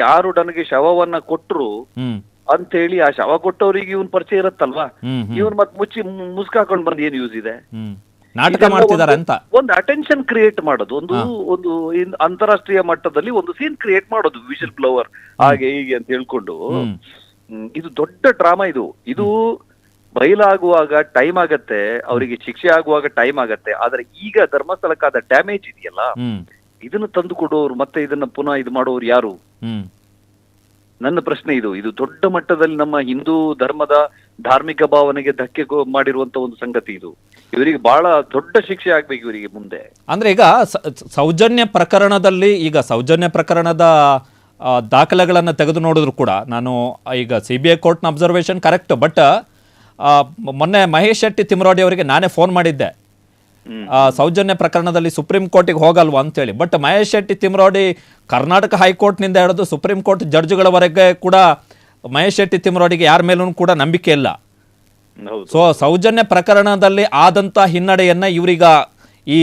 ಯಾರು ನನಗೆ ಶವವನ್ನ ಕೊಟ್ರು ಅಂತ ಹೇಳಿ ಆ ಶವ ಕೊಟ್ಟವ್ರಿಗೆ ಇವನ್ ಪರಿಚಯ ಇರತ್ತಲ್ವಾ, ಇವನ್ ಮತ್ ಮುಸ್ಕಾಕೊಂಡ್ ಬಂದ್ ಏನ್ ಯೂಸ್ ಇದೆ? ನಾಟಕ ಮಾಡ್ತಿದಾರ ಅಂತ ಒಂದು ಅಟೆನ್ಷನ್ ಕ್ರಿಯೇಟ್ ಮಾಡೋದು, ಒಂದು ಅಂತಾರಾಷ್ಟ್ರೀಯ ಮಟ್ಟದಲ್ಲಿ ಒಂದು ಸೀನ್ ಕ್ರಿಯೇಟ್ ಮಾಡೋದು, ವಿಷಲ್ ಬ್ಲೋವರ್ ಹಾಗೆ ಹೀಗೆ ಅಂತ ಹೇಳ್ಕೊಂಡು. ಇದು ದೊಡ್ಡ ಡ್ರಾಮಾ. ಇದು ಬಯಲಾಗುವಾಗ ಟೈಮ್ ಆಗತ್ತೆ, ಅವರಿಗೆ ಶಿಕ್ಷೆ ಆಗುವಾಗ ಟೈಮ್ ಆಗತ್ತೆ. ಆದ್ರೆ ಈಗ ಧರ್ಮಸ್ಥಳಕ್ಕಾದ ಡ್ಯಾಮೇಜ್ ಇದೆಯಲ್ಲ, ಇದನ್ನ ತಂದು ಕೊಡೋರು ಮತ್ತೆ ಇದನ್ನ ಪುನಃ ಇದು ಮಾಡೋರು ಯಾರು? ನನ್ನ ಪ್ರಶ್ನೆ ಇದು ದೊಡ್ಡ ಮಟ್ಟದಲ್ಲಿ ನಮ್ಮ ಹಿಂದೂ ಧರ್ಮದ ಧಾರ್ಮಿಕ ಭಾವನೆಗೆ ಧಕ್ಕೆ ಮಾಡಿರುವಂತ ಒಂದು ಸಂಗತಿ. ಇವರಿಗೆ ಬಹಳ ದೊಡ್ಡ ಶಿಕ್ಷೆ ಆಗ್ಬೇಕು ಇವರಿಗೆ ಮುಂದೆ. ಅಂದ್ರೆ ಈಗ ಸೌಜನ್ಯ ಪ್ರಕರಣದಲ್ಲಿ, ಈಗ ಸೌಜನ್ಯ ಪ್ರಕರಣದ ದಾಖಲೆಗಳನ್ನು ತೆಗೆದು ನೋಡಿದ್ರು ಕೂಡ, ನಾನು ಈಗ CBI ಕೋರ್ಟ್ನ ಅಬ್ಸರ್ವೇಷನ್ ಕರೆಕ್ಟ್, ಬಟ್ ಮೊನ್ನೆ ಮಹೇಶ್ ಶೆಟ್ಟಿ ತಿಮರೋಡಿ ಅವರಿಗೆ ನಾನೇ ಫೋನ್ ಮಾಡಿದ್ದೆ ಸೌಜನ್ಯ ಪ್ರಕರಣದಲ್ಲಿ ಸುಪ್ರೀಂ ಕೋರ್ಟಿಗೆ ಹೋಗಲ್ವಾ ಅಂತೇಳಿ. ಬಟ್ ಮಹೇಶ್ ಶೆಟ್ಟಿ ತಿಮರೋಡಿ ಕರ್ನಾಟಕ ಹೈಕೋರ್ಟ್ನಿಂದ ಹಿಡಿದು ಸುಪ್ರೀಂ ಕೋರ್ಟ್ ಜಡ್ಜ್ಗಳವರೆಗೆ ಕೂಡ ಮಹೇಶ್ ಶೆಟ್ಟಿ ತಿಮರೋಡಿಗೆ ಯಾರ ಮೇಲೂ ಕೂಡ ನಂಬಿಕೆ ಇಲ್ಲ. ಸೊ ಸೌಜನ್ಯ ಪ್ರಕರಣದಲ್ಲಿ ಆದಂಥ ಹಿನ್ನಡೆಯನ್ನ ಇವರೀಗ ಈ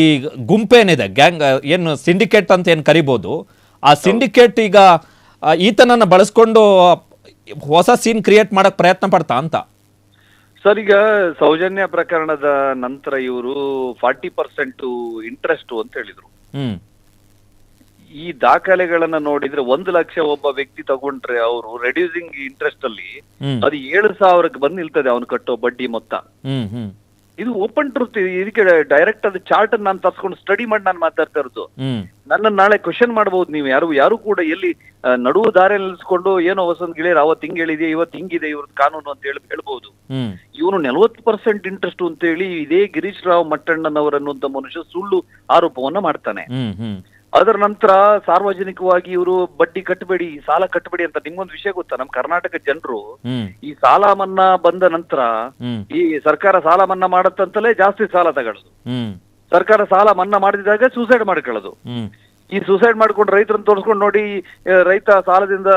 ಗುಂಪೇನಿದೆ, ಗ್ಯಾಂಗ್ ಏನು ಸಿಂಡಿಕೇಟ್ ಅಂತ ಏನು ಕರಿಬೋದು, ಆ ಸಿಂಡಿಕೇಟ್ ಈಗ ಈತನನ್ನು ಬಳಸ್ಕೊಂಡು ಹೊಸ ಸೀನ್ ಕ್ರಿಯೇಟ್ ಮಾಡಕ್ ಪ್ರಯತ್ನ ಪಡ್ತಾ ಅಂತ ಸರ್. ಈಗ ಸೌಜನ್ಯ ಪ್ರಕರಣದ ನಂತರ ಇವರು 40% ಇಂಟ್ರೆಸ್ಟ್ ಅಂತ ಹೇಳಿದ್ರು. ಈ ದಾಖಲೆಗಳನ್ನ ನೋಡಿದ್ರೆ 1 ಲಕ್ಷ ಒಬ್ಬ ವ್ಯಕ್ತಿ ತಗೊಂಡ್ರೆ ಅವರು ರೆಡ್ಯೂಸಿಂಗ್ ಇಂಟ್ರೆಸ್ಟ್ ಅಲ್ಲಿ ಅದು 7,000ಕ್ಕೆ ಬಂದು ನಿಲ್ತದೆ ಅವನು ಕಟ್ಟೋ ಬಡ್ಡಿ ಮೊತ್ತ. ಇದು ಓಪನ್ ಟ್ರೂತ್. ಇದಕ್ಕೆ ಡೈರೆಕ್ಟ್ ಅದು ಚಾರ್ಟ್ ನಾನು ತರ್ಸ್ಕೊಂಡು ಸ್ಟಡಿ ಮಾಡಿ ನಾನು ಮಾತಾಡ್ತಾ ಇರೋದು. ನನ್ನ ನಾಳೆ ಕ್ವಶನ್ ಮಾಡಬಹುದು ನೀವು. ಯಾರು ಕೂಡ ಎಲ್ಲಿ ನಡುವು ದಾರಿ ನಿಲ್ಸ್ಕೊಂಡು ಏನೋ ಹೊಸೊಂದು ಗಿಳಿಯರ್ ಅವತ್ತು ಹಿಂಗ್ ಹೇಳಿದೆ, ಇವತ್ತು ಹಿಂಗಿದೆ ಇವ್ರದ್ದು ಕಾನೂನು ಅಂತ ಹೇಳ್ಬಹುದು. ಇವನು 40% ಇಂಟ್ರೆಸ್ಟ್ ಅಂತ ಹೇಳಿ ಇದೇ ಗಿರೀಶ್ ರಾವ್ ಮಟ್ಟಣ್ಣನವರನ್ನುವಂತ ಮನುಷ್ಯ ಸುಳ್ಳು ಆರೋಪವನ್ನ ಮಾಡ್ತಾನೆ. ಅದರ ನಂತರ ಸಾರ್ವಜನಿಕವಾಗಿ ಇವರು ಬಡ್ಡಿ ಕಟ್ಟಬೇಡಿ, ಸಾಲ ಕಟ್ಟಬೇಡಿ ಅಂತ. ನಿಮ್ಗೊಂದು ವಿಷಯ ಗೊತ್ತಾ, ನಮ್ ಕರ್ನಾಟಕ ಜನರು ಈ ಸಾಲ ಮನ್ನಾ ಬಂದ ನಂತರ ಈ ಸರ್ಕಾರ ಸಾಲ ಮನ್ನಾ ಮಾಡತ್ತಂತಲೇ ಜಾಸ್ತಿ ಸಾಲ ತಗೊಳ್ಳೋದು. ಸರ್ಕಾರ ಸಾಲ ಮನ್ನಾ ಮಾಡಿದಾಗ ಸೂಸೈಡ್ ಮಾಡ್ಕೊಳ್ಳೋದು. ಈ ಸೂಸೈಡ್ ಮಾಡ್ಕೊಂಡು ರೈತರನ್ನ ತೋರಿಸ್ಕೊಂಡು ನೋಡಿ, ರೈತ ಸಾಲದಿಂದ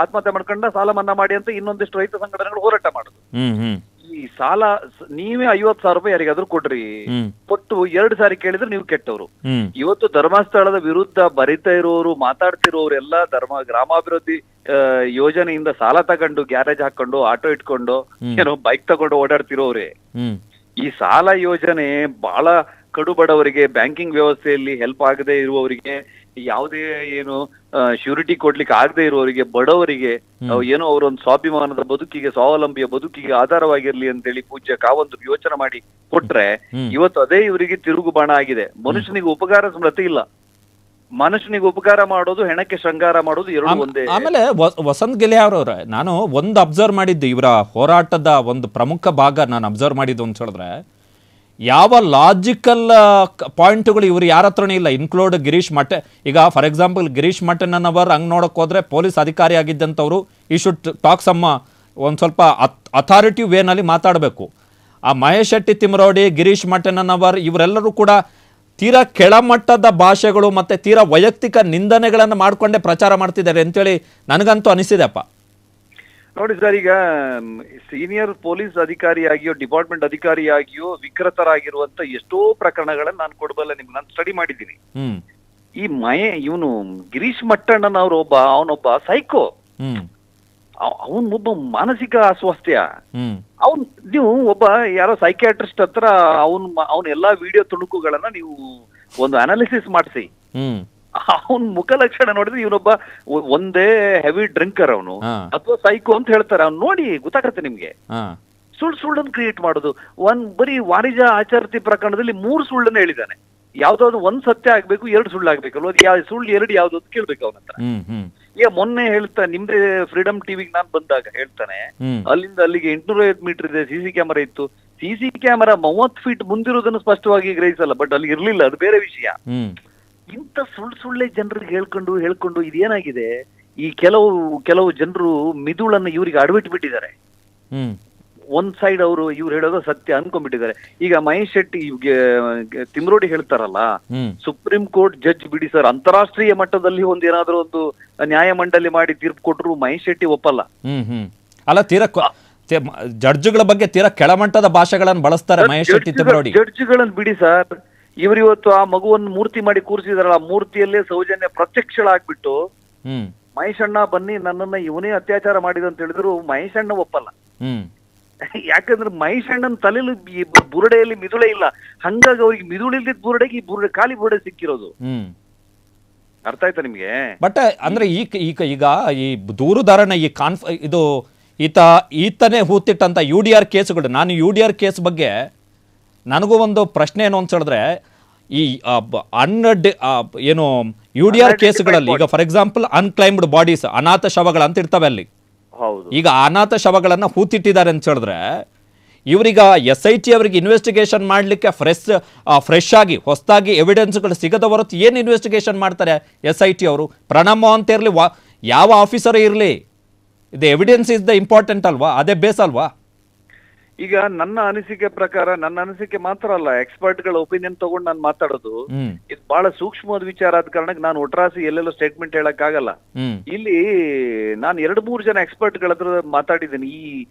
ಆತ್ಮಹತ್ಯೆ ಮಾಡ್ಕೊಂಡ, ಸಾಲ ಮನ್ನಾ ಮಾಡಿ ಅಂತ ಇನ್ನೊಂದಿಷ್ಟು ರೈತ ಸಂಘಟನೆಗಳು ಹೋರಾಟ ಮಾಡೋದು. ಈ ಸಾಲ ನೀವೇ 50,000 ರೂಪಾಯಿ ಯಾರಿಗಾದ್ರೂ ಕೊಡ್ರಿ, ಕೊಟ್ಟು 2 ಸಾರಿ ಕೇಳಿದ್ರೆ ನೀವು ಕೆಟ್ಟವರು. ಇವತ್ತು ಧರ್ಮಸ್ಥಳದ ವಿರುದ್ಧ ಬರಿತಾ ಇರೋರು, ಮಾತಾಡ್ತಿರೋರು ಎಲ್ಲ ಗ್ರಾಮಾಭಿವೃದ್ಧಿ ಯೋಜನೆಯಿಂದ ಸಾಲ ತಗೊಂಡು ಗ್ಯಾರೇಜ್ ಹಾಕೊಂಡು ಆಟೋ ಇಟ್ಕೊಂಡು ಏನೋ ಬೈಕ್ ತಗೊಂಡು ಓಡಾಡ್ತಿರೋರೆ. ಈ ಸಾಲ ಯೋಜನೆ ಬಹಳ ಕಡು ಬಡವರಿಗೆ, ಬ್ಯಾಂಕಿಂಗ್ ವ್ಯವಸ್ಥೆಯಲ್ಲಿ ಹೆಲ್ಪ್ ಆಗದೆ ಇರುವವರಿಗೆ, ಯಾವುದೇ ಏನು ಶ್ಯೂರಿಟಿ ಕೊಡ್ಲಿಕ್ಕೆ ಆಗದೆ ಇರುವವರಿಗೆ, ಬಡವರಿಗೆ ಏನೋ ಅವರೊಂದು ಸ್ವಾಭಿಮಾನದ ಬದುಕಿಗೆ, ಸ್ವಾವಲಂಬಿಯ ಬದುಕಿಗೆ ಆಧಾರವಾಗಿರ್ಲಿ ಅಂತೇಳಿ ಪೂಜ್ಯ ಕಾವಂತರು ಯೋಚನೆ ಮಾಡಿ ಕೊಟ್ರೆ ಇವತ್ತು ಅದೇ ಇವರಿಗೆ ತಿರುಗು ಬಾಣ ಆಗಿದೆ. ಮನುಷ್ಯನಿಗೆ ಉಪಕಾರ ಸ್ಮೃತಿ ಇಲ್ಲ. ಮನುಷ್ಯನಿಗೆ ಉಪಕಾರ ಮಾಡೋದು, ಹೆಣಕ್ಕೆ ಶೃಂಗಾರ ಮಾಡೋದು ಎರಡು ಒಂದೇ. ಆಮೇಲೆ ವಸಂತ್ ಗಿಲಿಯಾವ್ರವ್ರೆ, ನಾನು ಒಂದು ಅಬ್ಸರ್ವ್ ಮಾಡಿದ್ದು, ಇವರ ಹೋರಾಟದ ಒಂದು ಪ್ರಮುಖ ಭಾಗ ನಾನು ಅಬ್ಸರ್ವ್ ಮಾಡಿದ್ದು ಅಂತ ಹೇಳಿದ್ರೆ, ಯಾವ ಲಾಜಿಕಲ್ ಪಾಯಿಂಟ್ಗಳು ಇವ್ರು ಯಾರ ಹತ್ರನೇ ಇಲ್ಲ, ಇನ್ಕ್ಲೂಡ್ ಗಿರೀಶ್ ಮಟ್ಟೆ. ಈಗ ಫಾರ್ ಎಕ್ಸಾಂಪಲ್ ಗಿರೀಶ್ ಮಟ್ಟಣ್ಣನವರು ಹಂಗೆ ನೋಡೋಕೆ ಹೋದ್ರೆ ಪೊಲೀಸ್ ಅಧಿಕಾರಿ ಆಗಿದ್ದಂಥವ್ರು ಈ ಶುಡ್ ಟಾಕ್ ಸಮ್ಮ ಒಂದು ಸ್ವಲ್ಪ ಅಥಾರಿಟಿವ್ ವೇನಲ್ಲಿ ಮಾತಾಡಬೇಕು. ಆ ಮಹೇಶ್ ಶೆಟ್ಟಿ ತಿಮರೋಡಿ, ಗಿರೀಶ್ ಮಟ್ಟಣ್ಣನವರ್ ಇವರೆಲ್ಲರೂ ಕೂಡ ತೀರಾ ಕೆಳಮಟ್ಟದ ಭಾಷೆಗಳು ಮತ್ತು ತೀರಾ ವೈಯಕ್ತಿಕ ನಿಂದನೆಗಳನ್ನು ಮಾಡಿಕೊಂಡೇ ಪ್ರಚಾರ ಮಾಡ್ತಿದ್ದಾರೆ ಅಂತೇಳಿ ನನಗಂತೂ ಅನಿಸಿದೆಪ್ಪ. ನೋಡಿ ಸರ್, ಈಗ ಸೀನಿಯರ್ ಪೊಲೀಸ್ ಅಧಿಕಾರಿಯಾಗಿಯೋ ಡಿಪಾರ್ಟ್ಮೆಂಟ್ ಅಧಿಕಾರಿಯಾಗಿಯೋ ವಿಕೃತರಾಗಿರುವಂತ ಎಷ್ಟೋ ಪ್ರಕರಣಗಳನ್ನ ನಾನು ಕೊಡಬಲ್ಲ ನಿಮ್ಗೆ. ನಾನು ಸ್ಟಡಿ ಮಾಡಿದ್ದೀನಿ. ಈ ಇವನು ಗಿರೀಶ್ ಮಟ್ಟಣ್ಣನ ಅವನೊಬ್ಬ ಸೈಕೋ, ಅವನೊಬ್ಬ ಮಾನಸಿಕ ಅಸ್ವಾಸ್ಥ್ಯ. ನೀವು ಒಬ್ಬ ಯಾರೋ ಸೈಕ್ಯಾಟ್ರಿಸ್ಟ್ ಹತ್ರ ಅವನ ಎಲ್ಲಾ ವಿಡಿಯೋ ತುಣುಕುಗಳನ್ನ ನೀವು ಒಂದು ಅನಾಲಿಸಿಸ್ ಮಾಡಿಸಿ, ಅವನ್ ಮುಖ ಲಕ್ಷಣ ನೋಡಿದ್ರೆ ಇವನೊಬ್ಬ ಒಂದೇ ಹೆವಿ ಡ್ರಿಂಕರ್ ಅವನು ಅಥವಾ ಸೈಕೋ ಅಂತ ಹೇಳ್ತಾರೆ. ಅವ್ನು ನೋಡಿ ಗೊತ್ತಾಗತ್ತೆ ನಿಮ್ಗೆ. ಸುಳ್ಳನ್ನು ಕ್ರಿಯೇಟ್ ಮಾಡೋದು. ಬರೀ ವಾಣಿಜ್ಯ ಆಚಾರತಿ ಪ್ರಕರಣದಲ್ಲಿ 3 ಸುಳ್ಳನ್ನು ಹೇಳಿದ್ದಾನೆ. ಯಾವ್ದಾದ್ರು ಒಂದ್ ಸತ್ಯ ಆಗ್ಬೇಕು, 2 ಸುಳ್ಳು ಆಗ್ಬೇಕಲ್ವ? ಸುಳ್ಳು 2 ಯಾವ್ದು ಅಂತ ಕೇಳ್ಬೇಕು ಅವನ ಹತ್ರ. ಈಗ ಮೊನ್ನೆ ಹೇಳ್ತಾ ನಿಮ್ದೆ ಫ್ರೀಡಮ್ ಟಿವಿಗೆ ನಾನ್ ಬಂದಾಗ ಹೇಳ್ತಾನೆ, ಅಲ್ಲಿಂದ ಅಲ್ಲಿಗೆ 850 ಮೀಟರ್ ಇದೆ, ಸಿಸಿ ಕ್ಯಾಮರಾ ಇತ್ತು. ಸಿಸಿ ಕ್ಯಾಮರಾ 30 ಫೀಟ್ ಮುಂದಿರೋದನ್ನು ಸ್ಪಷ್ಟವಾಗಿ ಗ್ರಹಿಸಲ್ಲ, ಬಟ್ ಅಲ್ಲಿ ಇರ್ಲಿಲ್ಲ, ಅದು ಬೇರೆ ವಿಷಯ. ಇಂಥ ಸುಳ್ಳೆ ಜನರಿಗೆ ಹೇಳ್ಕೊಂಡು ಇದೇನಾಗಿದೆ, ಈ ಕೆಲವು ಜನರು ಮಿದುಳನ್ನ ಇವ್ರಿಗೆ ಅಡವಿಟ್ಬಿಟ್ಟಿದ್ದಾರೆ. ಒಂದ್ ಸೈಡ್ ಇವ್ರು ಹೇಳೋದು ಸತ್ಯ ಅನ್ಕೊಂಡ್ಬಿಟ್ಟಿದ್ದಾರೆ. ಈಗ ಮಹೇಶ್ ಶೆಟ್ಟಿ ತಿಮ್ರೋಡಿ ಹೇಳ್ತಾರಲ್ಲ, ಸುಪ್ರೀಂ ಕೋರ್ಟ್ ಜಡ್ಜ್ ಬಿಡಿ ಸರ್, ಅಂತಾರಾಷ್ಟ್ರೀಯ ಮಟ್ಟದಲ್ಲಿ ಏನಾದ್ರೂ ಒಂದು ನ್ಯಾಯಮಂಡಳಿ ಮಾಡಿ ತೀರ್ಪು ಕೊಟ್ಟರು ಮಹೇಶ್ ಶೆಟ್ಟಿ ಒಪ್ಪಲ್ಲ. ಅಲ್ಲ, ತೀರಾ ಜಡ್ಜ್ಗಳ ಬಗ್ಗೆ ತೀರಾ ಕೆಳಮಟ್ಟದ ಭಾಷೆಗಳನ್ನು ಬಳಸ್ತಾರೆ ಮಹೇಶ್ ಶೆಟ್ಟಿ ತಿಮ್ರೋಡಿ. ಜಡ್ಜ್ಗಳನ್ನ ಬಿಡಿ ಸರ್, ಇವತ್ತು ಆ ಮಗುವನ್ನು ಮೂರ್ತಿ ಮಾಡಿ ಕೂರಿಸಿದಾರಲ್ಲ, ಆ ಮೂರ್ತಿಯಲ್ಲೇ ಸೌಜನ್ಯ ಪ್ರತ್ಯಕ್ಷಳಾಗ್ಬಿಟ್ಟು ಮಹೇಶ್ ಅಣ್ಣ ಬನ್ನಿ ನನ್ನನ್ನ ಇವನೇ ಅತ್ಯಾಚಾರ ಮಾಡಿದ ಅಂತ ಹೇಳಿದ್ರು ಮಹೇಶ್ ಅಣ್ಣ ಒಪ್ಪಲ್ಲ. ಯಾಕಂದ್ರೆ ಮಹೇಶ್ ಅಣ್ಣನ ತಲೆಯಲ್ಲಿ ಬುರುಡೆಯಲ್ಲಿ ಮಿದುಳೆ ಇಲ್ಲ, ಹಂಗಾಗಿ ಅವ್ರಿಗೆ ಮಿದುಳಿಲ್ದಿದ್ ಬುರುಡೆಗೆ ಈ ಖಾಲಿ ಬುರುಡೆ ಸಿಕ್ಕಿರೋದು. ಅರ್ಥ ಆಯ್ತಾ ನಿಮ್ಗೆ? ಬಟ್ ಅಂದ್ರೆ ಈಗ ಈ ದೂರುದಾರನ ಈ ಇದು ಈತನೇ ಹೂತಿಟ್ಟಂತ UDR ಕೇಸುಗಳು, ನಾನು UDR ಕೇಸ್ ಬಗ್ಗೆ ನನಗೂ ಒಂದು ಪ್ರಶ್ನೆ ಏನು ಅಂತ ಹೇಳಿದ್ರೆ, ಈ ಏನು UDR ಕೇಸುಗಳಲ್ಲಿ ಈಗ ಫಾರ್ ಎಕ್ಸಾಂಪಲ್ ಅನ್ಕ್ಲೈಮ್ಡ್ ಬಾಡೀಸ್, ಅನಾಥ ಶವಗಳ ಅಂತ ಇರ್ತವೆ ಅಲ್ಲಿ. ಈಗ ಅನಾಥ ಶವಗಳನ್ನ ಹೂತಿಟ್ಟಿದ್ದಾರೆ ಅಂತ ಹೇಳಿದ್ರೆ, ಇವರೀಗ SIT ಅವರಿಗೆ ಇನ್ವೆಸ್ಟಿಗೇಷನ್ ಮಾಡ್ಲಿಕ್ಕೆ ಫ್ರೆಶ್ ಆಗಿ ಹೊಸದಾಗಿ ಎವಿಡೆನ್ಸ್ಗಳು ಸಿಗದ ಹೊರತು ಏನು ಇನ್ವೆಸ್ಟಿಗೇಷನ್ ಮಾಡ್ತಾರೆ SIT ಅವರು? ಪ್ರಣಮ್ ಅಂತ ಇರಲಿ, ಯಾವ ಆಫೀಸರ್ ಇರಲಿ, ಇದು ಎವಿಡೆನ್ಸ್ ಇಸ್ ದ ಇಂಪಾರ್ಟೆಂಟ್ ಅಲ್ವಾ? ಅದೇ ಬೇಸ್ ಅಲ್ವಾ? ಈಗ ನನ್ನ ಅನಿಸಿಕೆ ಪ್ರಕಾರ, ನನ್ನ ಅನಿಸಿಕೆ ಮಾತ್ರ ಅಲ್ಲ, ಎಕ್ಸ್ಪರ್ಟ್ ಗಳ ಒಪಿನಿಯನ್ ತಗೊಂಡು ನಾನು ಮಾತಾಡೋದು. ಇದು ಬಹಳ ಸೂಕ್ಷ್ಮವಾದ ವಿಚಾರ ಆದ ಕಾರಣಕ್ಕೆ ನಾನು ಒಟ್ರಾಸಿ ಎಲ್ಲೆಲ್ಲೋ ಸ್ಟೇಟ್ಮೆಂಟ್ ಹೇಳಕ್ ಆಗಲ್ಲ. ಇಲ್ಲಿ ನಾನು 2-3 ಜನ ಎಕ್ಸ್ಪರ್ಟ್ ಗಳ ಹತ್ರ ಮಾತಾಡಿದ್ದೀನಿ. ಈ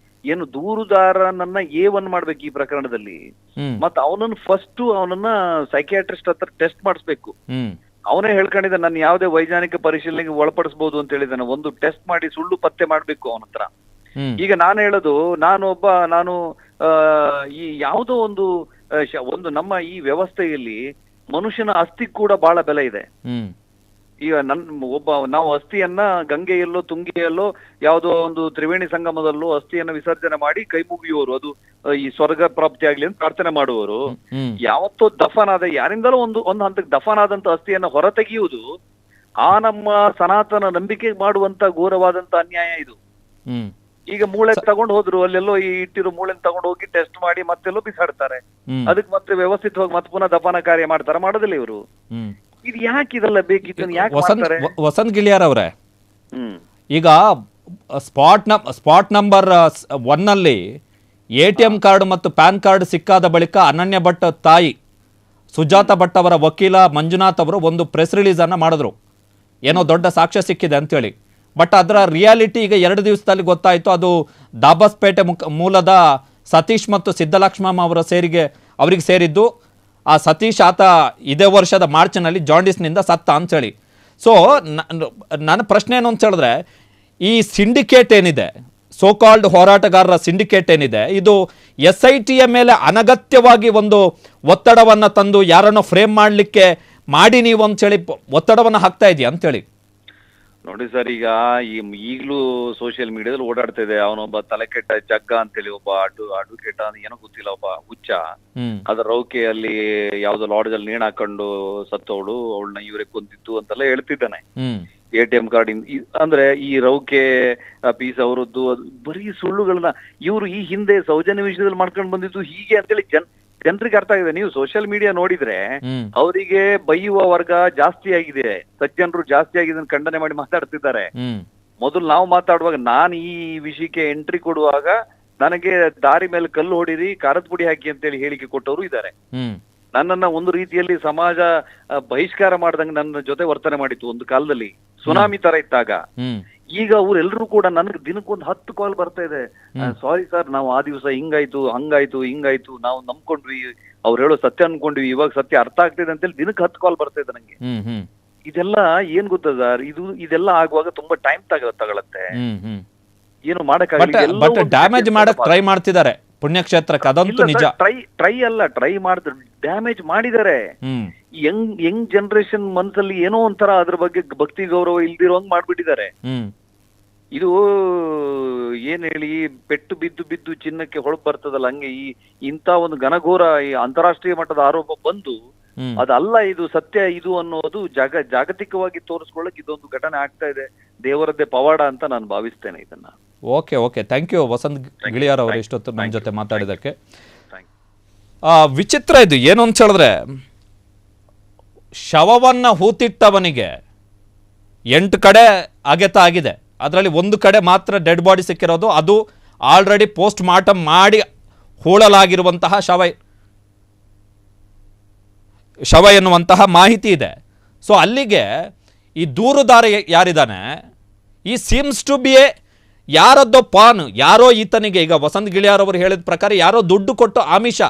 ಏನು ದೂರುದಾರನನ್ನ A1 ಮಾಡ್ಬೇಕು ಈ ಪ್ರಕರಣದಲ್ಲಿ, ಮತ್ತ ಅವನನ್ನ ಸೈಕ್ಯಾಟ್ರಿಸ್ಟ್ ಹತ್ರ ಟೆಸ್ಟ್ ಮಾಡಿಸ್ಬೇಕು. ಅವನೇ ಹೇಳ್ಕೊಂಡಿದ್ದ, ನಾನು ಯಾವುದೇ ವೈಜ್ಞಾನಿಕ ಪರಿಶೀಲನೆಗೆ ಒಳಪಡಿಸಬಹುದು ಅಂತ ಹೇಳಿದಾನೆ. ಒಂದು ಟೆಸ್ಟ್ ಮಾಡಿ ಸುಳ್ಳು ಪತ್ತೆ ಮಾಡ್ಬೇಕು ಅವನ ಹತ್ರ. ಈಗ ನಾನು ಹೇಳೋದು, ನಾನು ಈ ಯಾವುದೋ ಒಂದು ನಮ್ಮ ಈ ವ್ಯವಸ್ಥೆಯಲ್ಲಿ ಮನುಷ್ಯನ ಅಸ್ಥಿ ಕೂಡ ಬಹಳ ಬೆಲೆ ಇದೆ. ಈಗ ನಾವು ಅಸ್ಥಿಯನ್ನ ಗಂಗೆಯಲ್ಲೋ ತುಂಗೆಯಲ್ಲೋ ಯಾವುದೋ ಒಂದು ತ್ರಿವೇಣಿ ಸಂಗಮದಲ್ಲೋ ಅಸ್ಥಿಯನ್ನ ವಿಸರ್ಜನೆ ಮಾಡಿ ಕೈ ಮುಗಿಯುವವರು, ಅದು ಈ ಸ್ವರ್ಗ ಪ್ರಾಪ್ತಿ ಆಗ್ಲಿ ಅಂತ ಪ್ರಾರ್ಥನೆ ಮಾಡುವವರು. ಯಾವತ್ತೋ ದಫನಾದ ಯಾರಿಂದಲೋ ಒಂದು ಹಂತಕ್ಕೆ ದಫನಾದಂತ ಅಸ್ಥಿಯನ್ನ ಹೊರತೆಗೆಯುವುದು ಆ ನಮ್ಮ ಸನಾತನ ನಂಬಿಕೆ ಮಾಡುವಂತ ಘೋರವಾದಂತ ಅನ್ಯಾಯ ಇದು. ಈಗ ಮೂಳೆ ತಗೊಂಡು ಹೋದ್ರು, ಅಲ್ಲೆಲ್ಲೋ ಈ ಇಟ್ಟಿರೋ ಮೂಳೆ ತಗೊಂಡು ಹೋಗಿ ಟೆಸ್ಟ್ ಮಾಡಿ ಮತ್ತೆಲ್ಲೋ ಬಿಸಾಡ್ತಾರೆ. ಅದಕ್ಕೆ ಮತ್ತೆ ವ್ಯವಸ್ಥಿತವಾಗಿ ಮತ್ತೆ ಪುನಃ ದಫನ ಕಾರ್ಯ ಮಾಡೋದಿಲ್ಲ ಇವರು. ಇದು ಯಾಕೆ ಇದೆಲ್ಲ ಬೇಕಿತ್ತು? ಯಾಕೆ ಮಾಡ್ತಾರೆ? ವಸಂತ್ ಗಿಳಿಯಾರ್ ಅವರೇ, ಈಗ ಸ್ಪಾಟ್ ನಂಬರ್ 1 ನಲ್ಲಿ ATM ಕಾರ್ಡ್ ಮತ್ತು ಪ್ಯಾನ್ ಕಾರ್ಡ್ ಸಿಕ್ಕಾದ ಬಳಿಕ ಅನನ್ಯ ಭಟ್ ತಾಯಿ ಸುಜಾತ ಭಟ್ ಅವರ ವಕೀಲ ಮಂಜುನಾಥ್ ಅವರು ಒಂದು ಪ್ರೆಸ್ ರಿಲೀಸ್ ಅನ್ನ ಮಾಡಿದ್ರು, ಏನೋ ದೊಡ್ಡ ಸಾಕ್ಷ್ಯ ಸಿಕ್ಕಿದೆ ಅಂತೇಳಿ. ಬಟ್ ಅದರ ರಿಯಾಲಿಟಿ ಈಗ 2 ದಿವಸದಲ್ಲಿ ಗೊತ್ತಾಯಿತು. ಅದು ದಾಬಸ್ಪೇಟೆ ಮೂಲದ ಸತೀಶ್ ಮತ್ತು ಸಿದ್ದಲಕ್ಷ್ಮಮ್ಮ ಅವರಿಗೆ ಸೇರಿದ್ದು. ಆ ಸತೀಶ್ ಆತ ಇದೇ ವರ್ಷದ ಮಾರ್ಚ್ನಲ್ಲಿ ಜಾಂಡಿಸ್ನಿಂದ ಸತ್ತ ಅಂತೇಳಿ. ಸೊ ನನ್ನ ಪ್ರಶ್ನೆ ಏನು ಅಂತ ಹೇಳಿದ್ರೆ, ಈ ಸಿಂಡಿಕೇಟ್ ಏನಿದೆ, ಸೋ ಕಾಲ್ಡ್ ಹೋರಾಟಗಾರರ ಸಿಂಡಿಕೇಟ್ ಏನಿದೆ, ಇದು SITಯ ಮೇಲೆ ಅನಗತ್ಯವಾಗಿ ಒಂದು ಒತ್ತಡವನ್ನು ತಂದು ಯಾರನ್ನೋ ಫ್ರೇಮ್ ಮಾಡಲಿಕ್ಕೆ ಮಾಡಿ ನೀವು ಅಂತೇಳಿ ಒತ್ತಡವನ್ನು ಹಾಕ್ತಾ ಇದೆಯಾ ಅಂತೇಳಿ. ನೋಡಿ ಸರ್, ಈಗ ಈಗಲೂ ಸೋಷಿಯಲ್ ಮೀಡಿಯಾದಲ್ಲಿ ಓಡಾಡ್ತಾ ಇದೆ, ಅವನೊಬ್ಬ ತಲೆ ಕೆಟ್ಟ ಜಗ್ಗ ಅಂತೇಳಿ ಒಬ್ಬ ಅಡ್ವೊಕೇಟ್ ಏನೋ ಗೊತ್ತಿಲ್ಲ, ಒಬ್ಬ ಹುಚ್ಚ, ಅದ್ರ ರೌಕೆಯಲ್ಲಿ ಯಾವ್ದೋ ಲಾಡ್ಜ್ ಅಲ್ಲಿ ನೇಣು ಹಾಕೊಂಡು ಸತ್ತವಳು, ಅವಳನ್ನ ಇವರೇ ಕೊಂದಿತ್ತು ಅಂತೆಲ್ಲ ಹೇಳ್ತಿದ್ದಾನೆ. ATM ಕಾರ್ಡ್ ಅಂದ್ರೆ ಈ ರೌಕೆ ಪೀಸ್ ಅವರದ್ದು ಬರೀ ಸುಳ್ಳುಗಳನ್ನ ಇವರು ಈ ಹಿಂದೆ ಸೌಜನ್ಯ ವಿಷಯದಲ್ಲಿ ಮಾಡ್ಕೊಂಡು ಬಂದಿದ್ದು ಹೀಗೆ ಅಂತೇಳಿ ಜನರಿಗೆ ಅರ್ಥ ಆಗಿದೆ. ನೀವು ಸೋಷಿಯಲ್ ಮೀಡಿಯಾ ನೋಡಿದ್ರೆ ಹ್ಮ್ ಅವರಿಗೆ ಬೈಯುವ ವರ್ಗ ಜಾಸ್ತಿ ಆಗಿದೆ, ಸಜ್ಜನರು ಜಾಸ್ತಿ ಆಗಿದೆ ಅಂತ ಖಂಡನೆ ಮಾಡಿ ಮಾತಾಡ್ತಿದ್ದಾರೆ. ಹ್ಮ್ ಮೊದಲು ನಾವು ಮಾತಾಡುವಾಗ, ನಾನು ಈ ವಿಷಯಕ್ಕೆ ಎಂಟ್ರಿ ಕೊಡುವಾಗ ನನಗೆ ದಾರಿ ಮೇಲೆ ಕಲ್ಲು ಹೊಡಿರಿ, ಖಾರದ ಪುಡಿ ಹಾಕಿ ಅಂತೇಳಿ ಹೇಳಿಕೆ ಕೊಟ್ಟವರು ಇದ್ದಾರೆ. ಹ್ಮ್ ನನ್ನನ್ನ ಒಂದು ರೀತಿಯಲ್ಲಿ ಸಮಾಜ ಬಹಿಷ್ಕಾರ ಮಾಡ್ದಂಗೆ ನನ್ನ ಜೊತೆ ವರ್ತನೆ ಮಾಡಿತ್ತು ಒಂದು ಕಾಲದಲ್ಲಿ, ಸುನಾಮಿ ತರ ಇದ್ದಾಗ. ಹ್ಮ್ ಈಗ ಅವರೆಲ್ಲರೂ ಕೂಡ ನನಗೆ ದಿನಕ್ಕೊಂದು 10 ಕಾಲ್ ಬರ್ತಾ ಇದೆ. ಸಾರಿ ಸರ್, ನಾವು ಆ ದಿವಸ ಹಿಂಗಾಯ್ತು, ಹಿಂಗಾಯ್ತು, ನಾವು ನಂಬ್ಕೊಂಡ್ವಿ, ಅವ್ರು ಹೇಳೋ ಸತ್ಯ ಅನ್ಕೊಂಡ್ವಿ, ಇವಾಗ ಸತ್ಯ ಅರ್ಥ ಆಗ್ತಿದೆ ಅಂತೇಳಿ ದಿನಕ್ಕೆ 10 ಕಾಲ್ ಬರ್ತಾ ಇದೆ ನಂಗೆ. ಹ್ಮ್ ಹ್ಮ್ ಇದೆಲ್ಲ ಏನ್ ಗೊತ್ತಾ ಸರ್, ಇದೆಲ್ಲ ಆಗುವಾಗ ತುಂಬಾ ಟೈಮ್ ತಗೊಳತ್ತೆ, ಹ್ಮ್ ಹ್ಮ್ ಏನು ಮಾಡಕ್ಕಾಗಲ್ಲ. ಬಟ್ ಡ್ಯಾಮೇಜ್ ಮಾಡಕ್ ಟ್ರೈ ಮಾಡ್ತಿದ್ದಾರೆ ಪುಣ್ಯಕ್ಷೇತ್ರಕ್ಕೆ, ಅದಂತೂ ನಿಜ. ಟ್ರೈ ಮಾಡಿದ್ರು, ಡ್ಯಾಮೇಜ್ ಮಾಡಿದ್ದಾರೆ. ಹ್ಮ್ ಯಂಗ್ ಜನರೇಷನ್ ಮನ್ಸಲ್ಲಿ ಏನೋ ಒಂಥರ ಅದ್ರ ಬಗ್ಗೆ ಭಕ್ತಿ ಗೌರವ ಇಲ್ದಿರೋಂಗ್ ಮಾಡ್ಬಿಟ್ಟಿದ್ದಾರೆ. ಹ್ಮ್ ಇದು ಏನ್ ಹೇಳಿ, ಪೆಟ್ಟು ಬಿದ್ದು ಚಿನ್ನಕ್ಕೆ ಹೊಳಪು ಬರ್ತದಲ್ಲ, ಹಂಗೆ ಇಂಥ ಒಂದು ಘನಘೋರ ಈ ಅಂತಾರಾಷ್ಟ್ರೀಯ ಮಟ್ಟದ ಆರೋಪ ಬಂದು ಹ್ಮ್ ಅದಲ್ಲ ಇದು ಸತ್ಯ ಇದು ಅನ್ನೋದು ಜಾಗತಿಕವಾಗಿ ತೋರಿಸ್ಕೊಳ್ಳಕ್ ಇದೊಂದು ಘಟನೆ ಆಗ್ತಾ ಇದೆ. ದೇವರದ್ದೇ ಪವಾಡ ಅಂತ ನಾನು ಭಾವಿಸ್ತೇನೆ ಇದನ್ನ. Okay thank you Vasanth Giliyar ಅವರು ಇಷ್ಟೊತ್ತು ನಮ್ಮ ಜೊತೆ ಮಾತಾಡಿದಕ್ಕೆ. Thank you. ವಿಚಿತ್ರ ಇದು ಏನು ಅಂತ ಹೇಳಿದ್ರೆ, ಶವವನ್ನ ಹೂತಿಟ್ಟವನಿಗೆ 8 ಕಡೆ ಅಗೆತ ಆಗಿದೆ, ಅದರಲ್ಲಿ 1 ಕಡೆ ಮಾತ್ರ ಡೆಡ್ ಬಾಡಿ ಸಿಕ್ಕಿರೋದು, ಅದು ಆಲ್ರೆಡಿ ಪೋಸ್ಟ್ ಮಾರ್ಟಮ್ ಮಾಡಿ ಹೂಳಲಾಗಿರುವಂತಹ ಶವ ಎನ್ನುವಂತಹ ಮಾಹಿತಿ ಇದೆ. ಸೊ ಅಲ್ಲಿಗೆ ಈ ದೂರುದಾರ ಯಾರಿದ್ದಾನೆ, ಈ ಸೀಮ್ಸ್ ಟು ಬಿ ಯಾರದ್ದೋ ಪಾನ್, ಯಾರೋ ಈತನಿಗೆ, ಈಗ ವಸಂತ್ ಗಿಳಿಯಾರ್ ಅವರು ಹೇಳಿದ ಪ್ರಕಾರ ಯಾರೋ ದುಡ್ಡು ಕೊಟ್ಟು ಆಮಿಷ,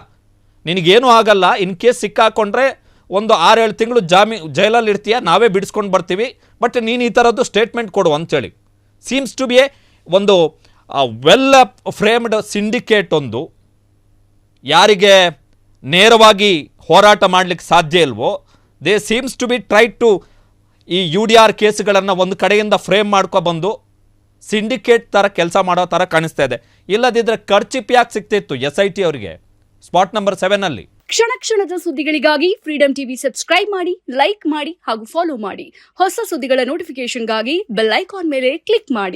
ನಿನಗೇನು ಆಗಲ್ಲ, ಇನ್ ಕೇಸ್ ಸಿಕ್ಕಾಕೊಂಡ್ರೆ ಒಂದು 6-7 ತಿಂಗಳು ಜೈಲಲ್ಲಿ ಇರ್ತೀಯ, ನಾವೇ ಬಿಡಿಸ್ಕೊಂಡು ಬರ್ತೀವಿ, ಬಟ್ ನೀನು ಈ ಥರದ್ದು ಸ್ಟೇಟ್ಮೆಂಟ್ ಕೊಡು ಅಂತೇಳಿ. ಸೀಮ್ಸ್ ಟು ಬಿ ಒಂದು ವೆಲ್ ಫ್ರೇಮ್ಡ್ ಸಿಂಡಿಕೇಟ್, ಒಂದು ಯಾರಿಗೆ ನೇರವಾಗಿ ಹೋರಾಟ ಮಾಡಲಿಕ್ಕೆ ಸಾಧ್ಯ ಇಲ್ವೋ, they seems to be try to ಈ UDR ಕೇಸ್ಗಳನ್ನು ಒಂದು ಕಡೆಯಿಂದ ಫ್ರೇಮ್ ಮಾಡ್ಕೊಬಂದು ಸಿಂಡಿಕೇಟ್ ಥರ ಕೆಲಸ ಮಾಡೋ ಥರ ಕಾಣಿಸ್ತಾ ಇದೆ. ಇಲ್ಲದಿದ್ದರೆ ಖರ್ಚಿಪ್ ಯಾಕೆ ಸಿಗ್ತಿತ್ತು SIT ಅವರಿಗೆ ಸ್ಪಾಟ್ ನಂಬರ್ 7 ಕ್ಷಣ ಕ್ಷಣದ ಸುದ್ದಿಗಳಿಗಾಗಿ ಫ್ರೀಡಂ ಟಿವಿ ಸಬ್ಸ್ಕ್ರೈಬ್ ಮಾಡಿ, ಲೈಕ್ ಮಾಡಿ ಹಾಗೂ ಫಾಲೋ ಮಾಡಿ. ಹೊಸ ಸುದ್ದಿಗಳ ನೋಟಿಫಿಕೇಶನ್ಗಾಗಿ ಬೆಲ್ ಐಕಾನ್ ಮೇಲೆ ಕ್ಲಿಕ್ ಮಾಡಿ.